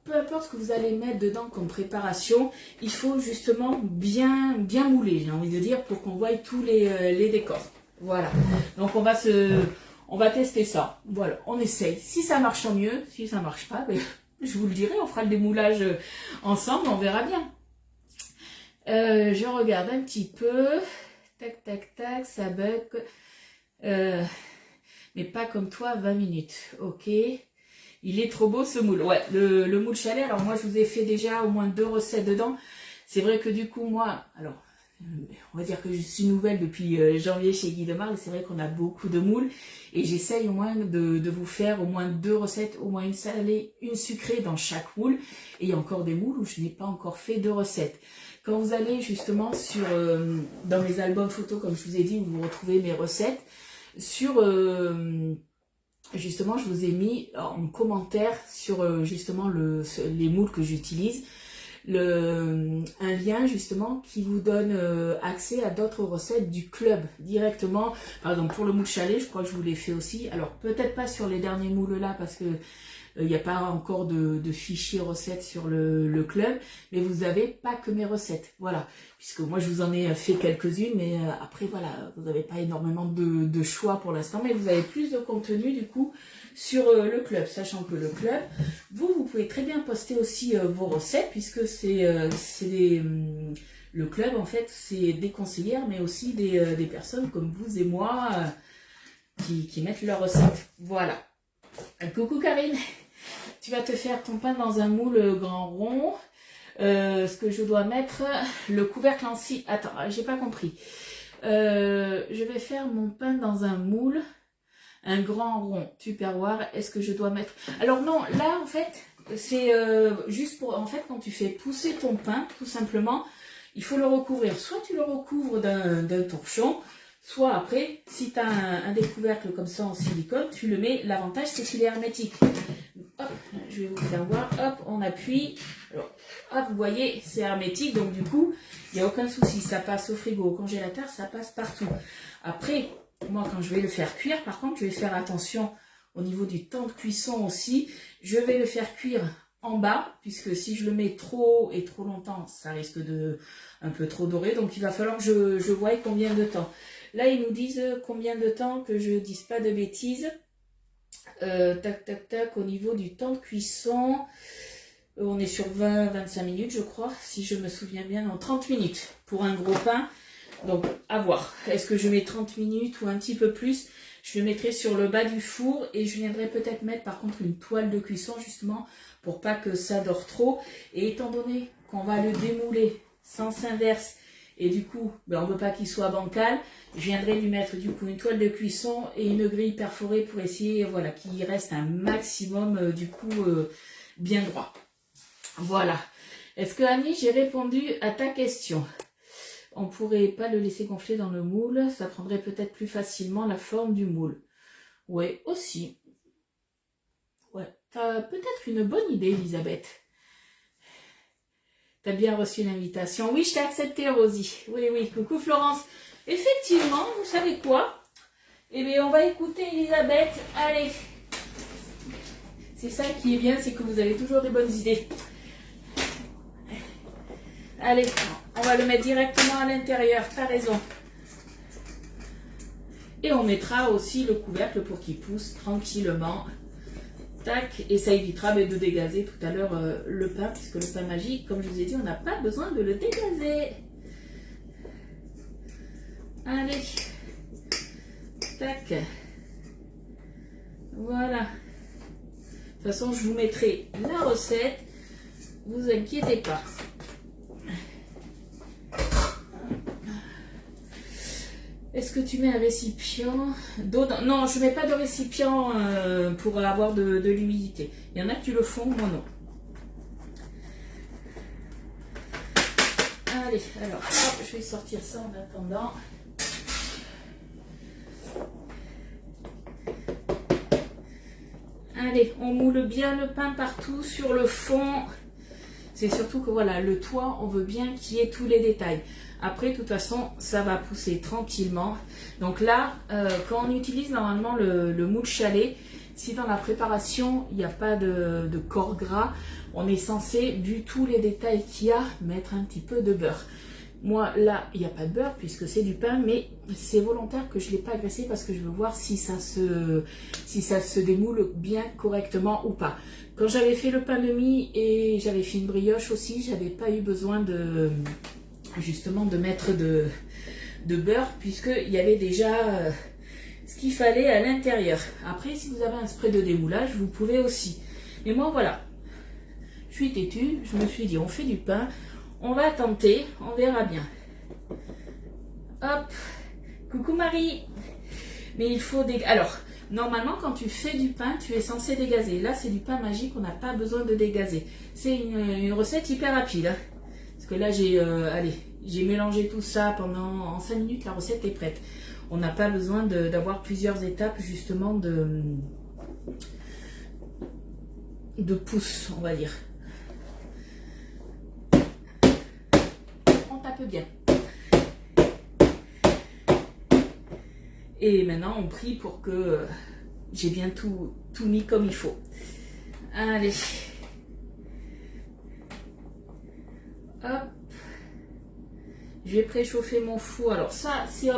Peu importe ce que vous allez mettre dedans comme préparation, il faut justement bien mouler, j'ai envie de dire, pour qu'on voie tous les décors. Voilà. Donc on va tester ça. Voilà, on essaye. Si ça marche, tant mieux. Si ça marche pas, ben, je vous le dirai, on fera le démoulage ensemble, on verra bien. Je regarde un petit peu. Tac, tac, tac, ça bug. Mais pas comme toi, 20 minutes. Ok. Il est trop beau ce moule. Ouais, le moule chalet, alors moi je vous ai fait déjà au moins 2 recettes dedans. C'est vrai que du coup moi, alors on va dire que je suis nouvelle depuis janvier chez Guy Demar, et c'est vrai qu'on a beaucoup de moules. Et j'essaye au moins de vous faire au moins 2 recettes, au moins une salée, une sucrée dans chaque moule. Et il y a encore des moules où je n'ai pas encore fait de recettes. Quand vous allez justement dans mes albums photos, comme je vous ai dit, où vous retrouvez mes recettes, justement, je vous ai mis en commentaire sur justement les moules que j'utilise, un lien justement qui vous donne accès à d'autres recettes du club directement. Par exemple, pour le moule chalet, je crois que je vous l'ai fait aussi. Alors, peut-être pas sur les derniers moules là, parce que il n'y a pas encore de fichier recettes sur le club, mais vous n'avez pas que mes recettes, voilà, puisque moi je vous en ai fait quelques-unes, mais après voilà, vous n'avez pas énormément de choix pour l'instant, mais vous avez plus de contenu du coup sur le club, sachant que le club, vous pouvez très bien poster aussi vos recettes, puisque le club en fait c'est des conseillères, mais aussi des personnes comme vous et moi qui mettent leurs recettes, voilà. Coucou Karine, tu vas te faire ton pain dans un moule grand rond. Ce que je dois mettre, le couvercle en si... Attends, j'ai pas compris. Je vais faire mon pain dans un moule, un grand rond Tupperware. Est-ce que je dois mettre... Alors non, là en fait, c'est juste pour... En fait, quand tu fais pousser ton pain, tout simplement, il faut le recouvrir. Soit tu le recouvres d'un torchon, soit après, si tu as un des couvercles comme ça en silicone, tu le mets. L'avantage, c'est qu'il est hermétique. Hop, je vais vous faire voir. Hop, on appuie. Alors, hop, vous voyez, c'est hermétique. Donc, du coup, il n'y a aucun souci. Ça passe au frigo, au congélateur, ça passe partout. Après, moi, quand je vais le faire cuire, par contre, je vais faire attention au niveau du temps de cuisson aussi. Je vais le faire cuire en bas, puisque si je le mets trop haut et trop longtemps, ça risque de un peu trop dorer. Donc il va falloir que je voie combien de temps. Là, ils nous disent combien de temps, que je dise pas de bêtises. Tac, tac, tac, au niveau du temps de cuisson, on est sur 20-25 minutes, je crois, si je me souviens bien, non, 30 minutes pour un gros pain. Donc, à voir. Est-ce que je mets 30 minutes ou un petit peu plus? Je le mettrai sur le bas du four et je viendrai peut-être mettre par contre une toile de cuisson justement pour pas que ça dore trop. Et étant donné qu'on va le démouler sens inverse et du coup, on ne veut pas qu'il soit bancal, je viendrai lui mettre du coup une toile de cuisson et une grille perforée pour essayer, voilà, qu'il reste un maximum du coup bien droit. Voilà. Est-ce que Annie, j'ai répondu à ta question? On ne pourrait pas le laisser gonfler dans le moule, ça prendrait peut-être plus facilement la forme du moule. Oui, aussi. Ouais, t'as peut-être une bonne idée, Elisabeth. T'as bien reçu l'invitation. Oui, je t'ai accepté, Rosie. Oui, oui, coucou Florence. Effectivement, vous savez quoi? Eh bien, on va écouter Elisabeth. Allez. C'est ça qui est bien, c'est que vous avez toujours des bonnes idées. Allez, on va le mettre directement à l'intérieur, t'as raison. Et on mettra aussi le couvercle pour qu'il pousse tranquillement. Tac, et ça évitera de dégazer tout à l'heure le pain, puisque le pain magique, comme je vous ai dit, on n'a pas besoin de le dégazer. Allez. Tac. Voilà. De toute façon, je vous mettrai la recette. Vous inquiétez pas. Est-ce que tu mets un récipient d'eau dans... Non, je ne mets pas de récipient pour avoir de l'humidité. Il y en a qui le font, moi non. Allez, alors, hop, je vais sortir ça en attendant. Allez, on moule bien le pain partout sur le fond. C'est surtout que voilà, le toit, on veut bien qu'il y ait tous les détails. Après, de toute façon, ça va pousser tranquillement. Donc là, quand on utilise normalement le moule chalet, si dans la préparation, il n'y a pas de corps gras, on est censé, vu tous les détails qu'il y a, mettre un petit peu de beurre. Moi, là, il n'y a pas de beurre puisque c'est du pain, mais c'est volontaire que je ne l'ai pas agressé parce que je veux voir si ça se démoule bien correctement ou pas. Quand j'avais fait le pain de mie et j'avais fait une brioche aussi, j'avais pas eu besoin de justement de mettre de beurre puisqu'il y avait déjà ce qu'il fallait à l'intérieur. Après, si vous avez un spray de démoulage, vous pouvez aussi. Mais moi, voilà, je suis têtue, je me suis dit, on fait du pain, on va tenter, on verra bien. Hop, coucou Marie. Mais il faut des... Alors, normalement, quand tu fais du pain, tu es censé dégazer. Là, c'est du pain magique, on n'a pas besoin de dégazer. C'est une recette hyper rapide. Hein. Parce que là, j'ai mélangé tout ça en 5 minutes, la recette est prête. On n'a pas besoin d'avoir plusieurs étapes, justement, de pouces, on va dire. On tape bien. Et maintenant, on prie pour que j'ai bien tout mis comme il faut. Allez. Hop. Je vais préchauffer mon four. Alors ça, c'est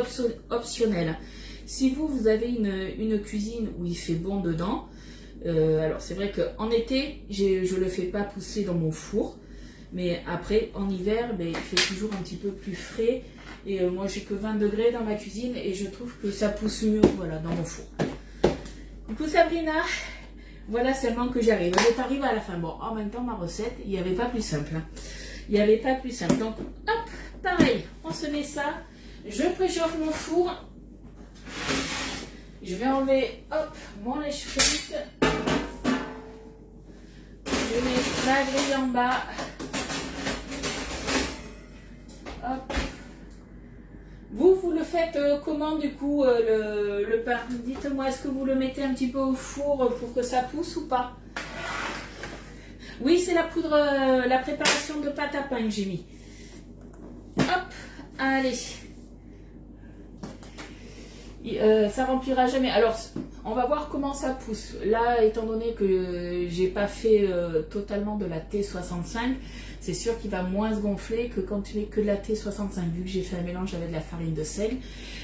optionnel. Si vous avez une cuisine où il fait bon dedans, alors c'est vrai qu'en été, je ne le fais pas pousser dans mon four. Mais après, en hiver, il fait toujours un petit peu plus frais. Et moi, j'ai que 20 degrés dans ma cuisine et je trouve que ça pousse mieux, voilà, dans mon four. Coucou Sabrina. Voilà seulement que j'arrive. Elle est arrivée à la fin. Bon, en même temps, ma recette, il n'y avait pas plus simple. Hein. Il n'y avait pas plus simple. Donc, hop, pareil, on se met ça. Je préchauffe mon four. Je vais enlever, hop, mon lèche frite. Je mets ma grille en bas. Hop. Vous le faites comment du coup le pain? Dites-moi, est-ce que vous le mettez un petit peu au four pour que ça pousse ou pas? Oui, c'est la poudre, la préparation de pâte à pain que j'ai mis. Hop, allez. Ça remplira jamais. Alors, on va voir comment ça pousse. Là, étant donné que j'ai pas fait totalement de la T65, c'est sûr qu'il va moins se gonfler que quand tu mets que de la T65, vu que j'ai fait un mélange avec de la farine de seigle.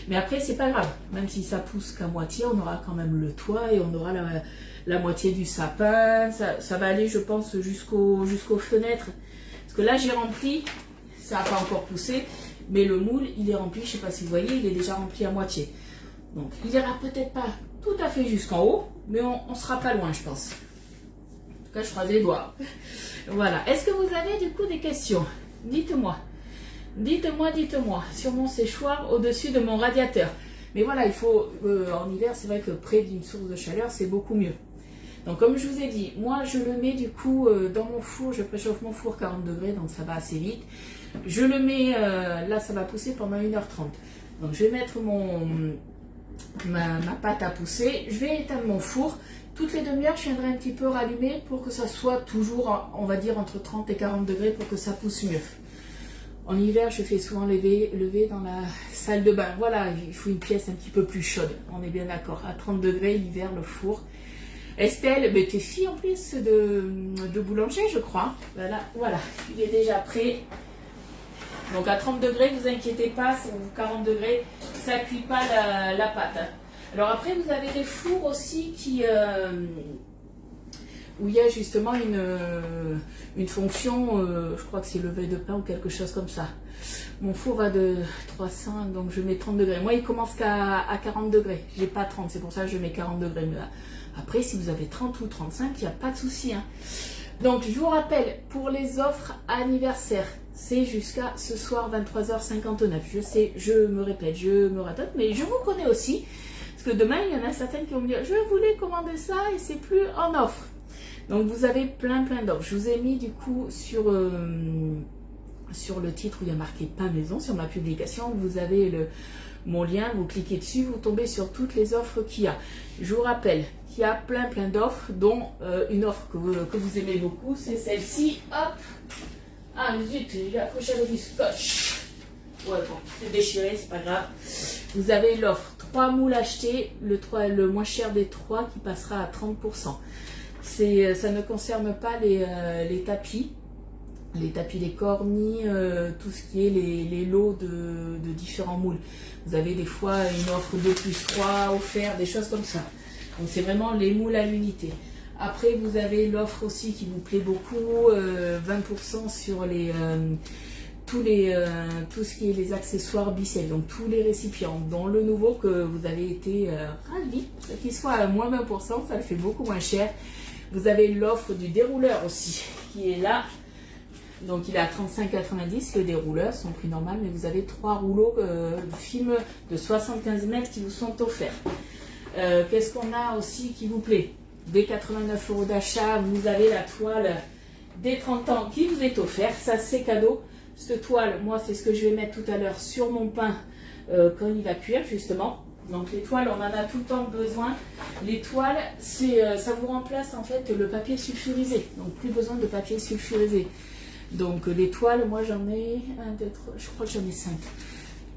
Mais après, c'est pas grave. Même si ça pousse qu'à moitié, on aura quand même le toit et on aura la moitié du sapin. Ça va aller, je pense, jusqu'aux fenêtres. Parce que là, j'ai rempli, ça n'a pas encore poussé, mais le moule, il est rempli. Je sais pas si vous voyez, il est déjà rempli à moitié. Donc, il ira peut-être pas tout à fait jusqu'en haut, mais on sera pas loin, je pense. En tout cas, je croise les doigts. Voilà. Est-ce que vous avez du coup des questions? Dites-moi. Dites-moi. Sur mon séchoir au-dessus de mon radiateur. Mais voilà, il faut, en hiver, c'est vrai que près d'une source de chaleur, c'est beaucoup mieux. Donc, comme je vous ai dit, moi, je le mets du coup dans mon four. Je préchauffe mon four 40 degrés, donc ça va assez vite. Je le mets, là, ça va pousser pendant 1h30. Donc, je vais mettre ma pâte à pousser. Je vais éteindre mon four. Toutes les demi-heures, je viendrai un petit peu rallumer pour que ça soit toujours, on va dire, entre 30 et 40 degrés pour que ça pousse mieux. En hiver, je fais souvent lever dans la salle de bain. Voilà, il faut une pièce un petit peu plus chaude. On est bien d'accord. À 30 degrés, l'hiver, le four. Estelle, mais t'es fille en plus de boulanger, je crois. Voilà, il est déjà prêt. Donc à 30 degrés, ne vous inquiétez pas, c'est 40 degrés, ça ne cuit pas la pâte. Alors après, vous avez des fours aussi où il y a justement une fonction, je crois que c'est lever de pain ou quelque chose comme ça. Mon four va de 300, donc je mets 30 degrés. Moi, il commence qu'à 40 degrés. Je n'ai pas 30, c'est pour ça que je mets 40 degrés. Mais après, si vous avez 30 ou 35, il n'y a pas de souci. Hein. Donc, je vous rappelle, pour les offres anniversaires, c'est jusqu'à ce soir 23h59. Je sais, je me répète, je me radote, mais je vous connais aussi. Parce que demain, il y en a certaines qui vont me dire, je voulais commander ça et c'est plus en offre. Donc, vous avez plein d'offres. Je vous ai mis du coup sur le titre où il y a marqué pain maison, sur ma publication. Vous avez mon lien, vous cliquez dessus, vous tombez sur toutes les offres qu'il y a. Je vous rappelle qu'il y a plein d'offres, dont une offre que vous aimez beaucoup, c'est celle-ci. Hop! Ah zut, j'ai accroché avec du scotch. Ouais, bon, c'est déchiré, c'est pas grave. Vous avez l'offre 3 moules achetés, le moins cher des 3 qui passera à 30%. Ça ne concerne pas les tapis. Les tapis, les cornis, tout ce qui est les lots de différents moules. Vous avez des fois une offre 2+3 offert, des choses comme ça. Donc c'est vraiment les moules à l'unité. Après vous avez l'offre aussi qui vous plaît beaucoup, 20% sur tout ce qui est les accessoires Bicel, donc tous les récipients, dont le nouveau que vous avez été ravis, qu'il soit à moins 20%, ça le fait beaucoup moins cher. Vous avez l'offre du dérouleur aussi, qui est là. Donc il est à 35,90 le dérouleur, son prix normal, mais vous avez 3 rouleaux de film de 75 mètres qui vous sont offerts. Qu'est-ce qu'on a aussi qui vous plaît? Dès 89 € d'achat, vous avez la toile des 30 ans qui vous est offerte. Ça, c'est cadeau. Cette toile, moi, c'est ce que je vais mettre tout à l'heure sur mon pain quand il va cuire, justement. Donc les toiles, on en a tout le temps besoin. Les toiles, ça vous remplace en fait le papier sulfurisé. Donc plus besoin de papier sulfurisé. Donc les toiles, moi j'en ai 1, 2, 3, je crois que j'en ai 5.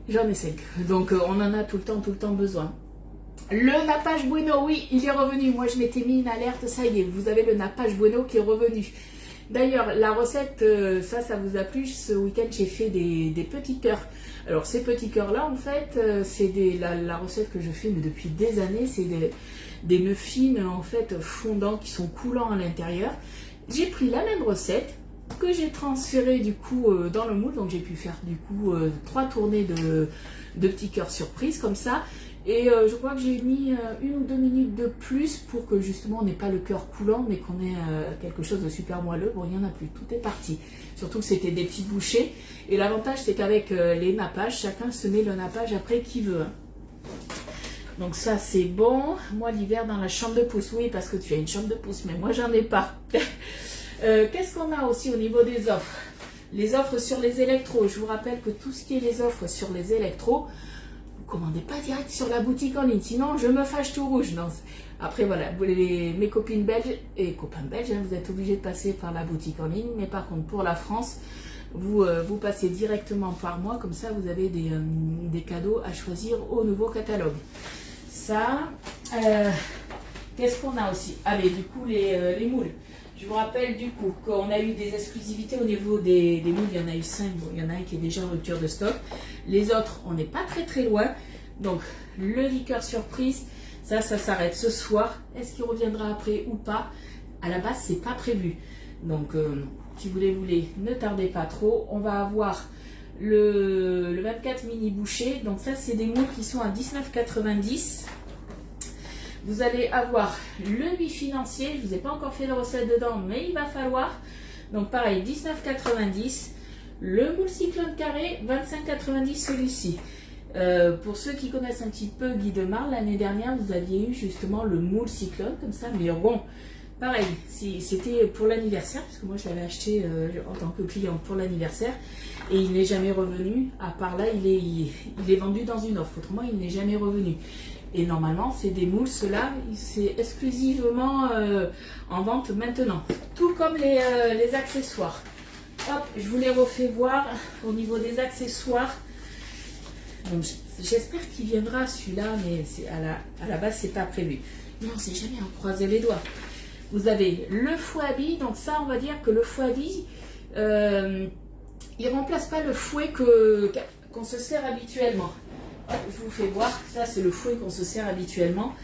J'en ai 5. Donc on en a tout le temps besoin. Le nappage bueno, oui, il est revenu. Moi je m'étais mis une alerte, ça y est, vous avez le nappage bueno qui est revenu. D'ailleurs, la recette, ça vous a plu. Ce week-end, j'ai fait des petits cœurs. Alors ces petits cœurs-là, en fait, c'est la recette que je fais mais depuis des années. C'est des muffins, en fait, fondants qui sont coulants à l'intérieur. J'ai pris la même recette que j'ai transféré du coup dans le moule, donc j'ai pu faire du coup 3 tournées de petits cœurs surprise comme ça, et je crois que j'ai mis 1 ou 2 minutes de plus pour que justement on n'ait pas le cœur coulant mais qu'on ait quelque chose de super moelleux. Bon, il n'y en a plus, tout est parti, surtout que c'était des petites bouchées, et l'avantage c'est qu'avec les nappages, chacun se met le nappage après qui veut. Donc ça c'est bon. Moi l'hiver dans la chambre de pouce, oui parce que tu as une chambre de pouce, mais moi j'en ai pas. Qu'est-ce qu'on a aussi au niveau des offres? Les offres sur les électros. Je vous rappelle que tout ce qui est les offres sur les électros, vous ne commandez pas direct sur la boutique en ligne, sinon je me fâche tout rouge. Non. Après voilà, mes copines belges et copains belges, hein, vous êtes obligés de passer par la boutique en ligne, mais par contre pour la France, vous passez directement par moi, comme ça vous avez des cadeaux à choisir au nouveau catalogue. Ça, qu'est-ce qu'on a aussi? Ah mais du coup les moules. Je vous rappelle du coup qu'on a eu des exclusivités au niveau des moules, il y en a eu 5, bon, il y en a un qui est déjà en rupture de stock. Les autres, on n'est pas très loin. Donc le liqueur surprise, ça s'arrête ce soir. Est-ce qu'il reviendra après ou pas? À la base, c'est pas prévu. Donc si vous les voulez, ne tardez pas trop. On va avoir le 24 mini bouchées. Donc ça, c'est des moules qui sont à 19,90 €. Vous allez avoir le 8 financier. Je ne vous ai pas encore fait de recette dedans, mais il va falloir. Donc pareil, 19,90 €. Le moule cyclone carré, 25,90 € celui-ci. Pour ceux qui connaissent un petit peu Guy de Marle, l'année dernière, vous aviez eu justement le moule cyclone comme ça. Mais bon, pareil, c'était pour l'anniversaire, puisque moi je l'avais acheté en tant que client pour l'anniversaire. Et il n'est jamais revenu. À part là, il est vendu dans une offre. Autrement, il n'est jamais revenu. Et normalement, c'est des moules, ceux-là, c'est exclusivement en vente maintenant. Tout comme les accessoires. Hop, je vous les refais voir au niveau des accessoires. J'espère qu'il viendra celui-là, mais à la base, c'est pas prévu. Mais on ne sait jamais, on croise les doigts. Vous avez le fouet à billes. Donc ça, on va dire que le fouet à billes, il ne remplace pas le fouet qu'on se sert habituellement. Je vous fais voir, ça c'est le fouet qu'on se sert habituellement.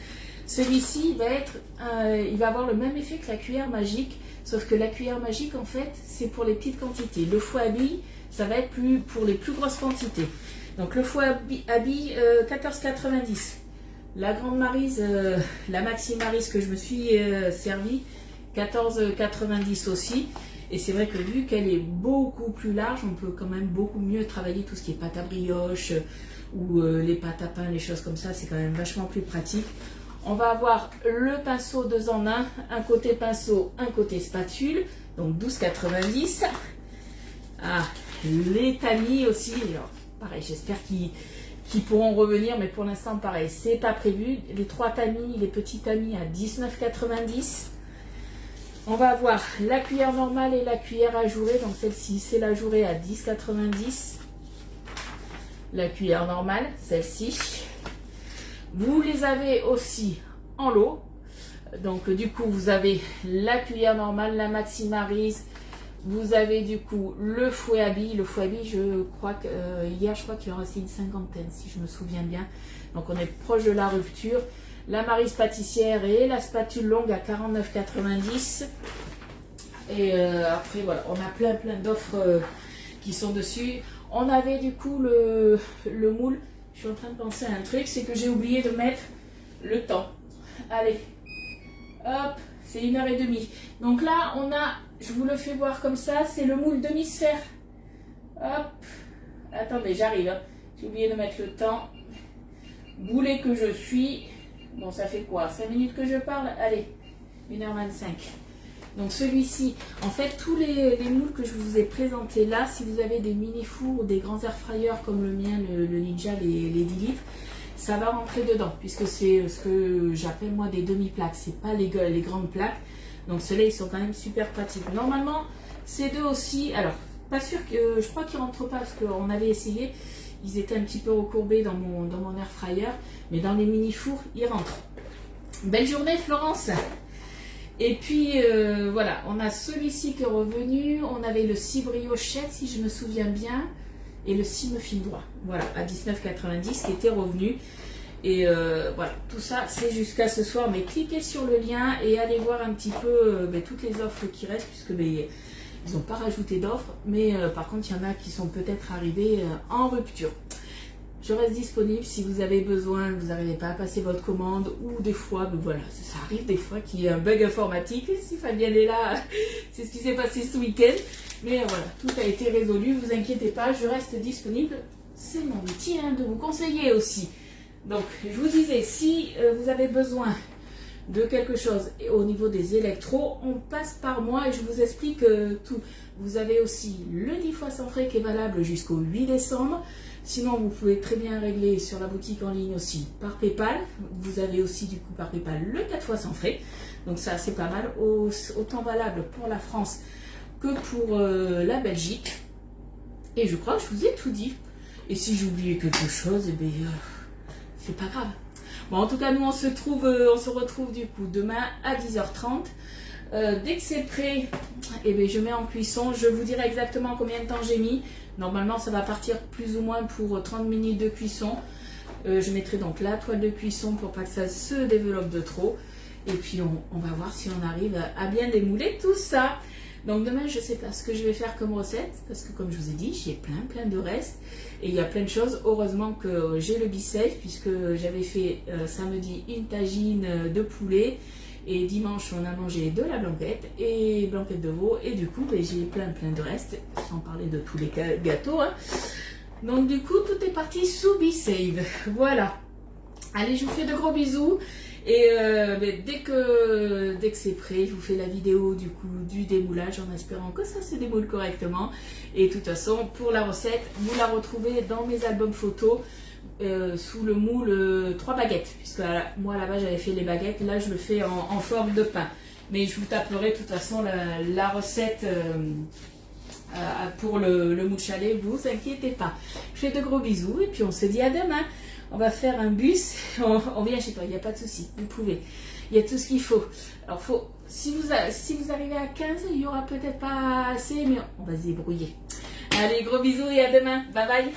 Celui-ci il va avoir le même effet que la cuillère magique, sauf que la cuillère magique en fait c'est pour les petites quantités. Le fouet à billes, ça va être pour les plus grosses quantités. Donc le fouet à billes, 14,90 €. La grande Maryse, la Maxi Maryse que je me suis servie, 14,90 € aussi. Et c'est vrai que vu qu'elle est beaucoup plus large, on peut quand même beaucoup mieux travailler tout ce qui est pâte à brioche ou les pâtes à pain, les choses comme ça, c'est quand même vachement plus pratique. On va avoir le pinceau 2 en 1, un côté pinceau, un côté spatule, donc 12,90 €. Ah, les tamis aussi, alors, pareil, j'espère qu'ils pourront revenir, mais pour l'instant, pareil, c'est pas prévu. Les 3 tamis, les petits tamis à 19,90 €. On va avoir la cuillère normale et la cuillère ajourée. Donc celle-ci, c'est l'ajourée à 10,90 €. La cuillère normale, celle-ci. Vous les avez aussi en lot. Donc du coup, vous avez la cuillère normale, la Maxi Maryse. Vous avez du coup le fouet à billes. Le fouet à billes, je crois que hier, je crois qu'il en restait une cinquantaine, si je me souviens bien. Donc on est proche de la rupture. La Maryse pâtissière et la spatule longue à 49,90 €. Et après, voilà, on a plein d'offres qui sont dessus. On avait du coup le moule. Je suis en train de penser à un truc, c'est que j'ai oublié de mettre le temps. Allez, hop, c'est 1h30. Donc là, on a, je vous le fais voir comme ça, c'est le moule demi-sphère. Hop, attendez, j'arrive. Hein. J'ai oublié de mettre le temps. Boulet que je suis. Bon, ça fait quoi? 5 minutes que je parle? Allez, 1h25. Donc celui-ci, en fait, tous les moules que je vous ai présentés là, si vous avez des mini-fours ou des grands air fryers comme le mien, le Ninja, les 10 litres, ça va rentrer dedans, puisque c'est ce que j'appelle moi des demi-plaques, c'est pas les grandes plaques. Donc ceux-là, ils sont quand même super pratiques. Normalement, ces deux aussi, alors, pas sûr que, je crois qu'ils rentrent pas, parce qu'on avait essayé, ils étaient un petit peu recourbés dans mon air fryer, mais dans les mini-fours, ils rentrent. Belle journée Florence. Et puis voilà, on a celui-ci qui est revenu, on avait le 6 briochette si je me souviens bien, et le 6 muffin droit, voilà, à 19,90 qui était revenu. Et voilà, tout ça c'est jusqu'à ce soir, mais cliquez sur le lien et allez voir un petit peu toutes les offres qui restent, puisque ils n'ont pas rajouté d'offres, mais par contre il y en a qui sont peut-être arrivées en rupture. Je reste disponible si vous avez besoin, vous n'arrivez pas à passer votre commande, ou des fois, voilà, ça arrive des fois qu'il y ait un bug informatique. Si Fabienne est là, c'est ce qui s'est passé ce week-end. Mais voilà, tout a été résolu, vous inquiétez pas, je reste disponible. C'est mon métier de vous conseiller aussi. Donc, je vous disais, si vous avez besoin de quelque chose au niveau des électros, on passe par moi et je vous explique tout. Vous avez aussi le 10 fois sans frais qui est valable jusqu'au 8 décembre. Sinon, vous pouvez très bien régler sur la boutique en ligne aussi par PayPal. Vous avez aussi du coup par PayPal le 4 fois sans frais. Donc ça, c'est pas mal. Autant valable pour la France que pour la Belgique. Et je crois que je vous ai tout dit. Et si j'ai oublié quelque chose, eh bien, c'est pas grave. Bon, en tout cas, nous, on se retrouve du coup demain à 10h30. Dès que c'est prêt, eh bien, je mets en cuisson. Je vous dirai exactement combien de temps j'ai mis. Normalement, ça va partir plus ou moins pour 30 minutes de cuisson. Je mettrai donc la toile de cuisson pour pas que ça se développe de trop. Et puis, on va voir si on arrive à bien démouler tout ça. Donc demain, je ne sais pas ce que je vais faire comme recette, parce que comme je vous ai dit, j'ai plein de restes. Et il y a plein de choses. Heureusement que j'ai le BeSafe, puisque j'avais fait samedi une tagine de poulet. Et dimanche, on a mangé de la blanquette et blanquette de veau. Et du coup, ben, j'ai plein de restes, sans parler de tous les gâteaux. Hein. Donc du coup, tout est parti sous BeSafe. Voilà. Allez, je vous fais de gros bisous. Et dès que c'est prêt, je vous fais la vidéo du coup du démoulage en espérant que ça se démoule correctement. Et de toute façon, pour la recette, vous la retrouvez dans mes albums photos sous le moule 3 baguettes. Puisque moi là-bas j'avais fait les baguettes, là je le fais en forme de pain. Mais je vous taperai de toute façon la recette pour le moule chalet, vous inquiétez pas. Je fais de gros bisous et puis on se dit à demain. On va faire un bus, on vient chez toi, il n'y a pas de souci, vous pouvez. Il y a tout ce qu'il faut. Alors, si vous arrivez à 15, il n'y aura peut-être pas assez, mais on va se débrouiller. Allez, gros bisous et à demain. Bye bye.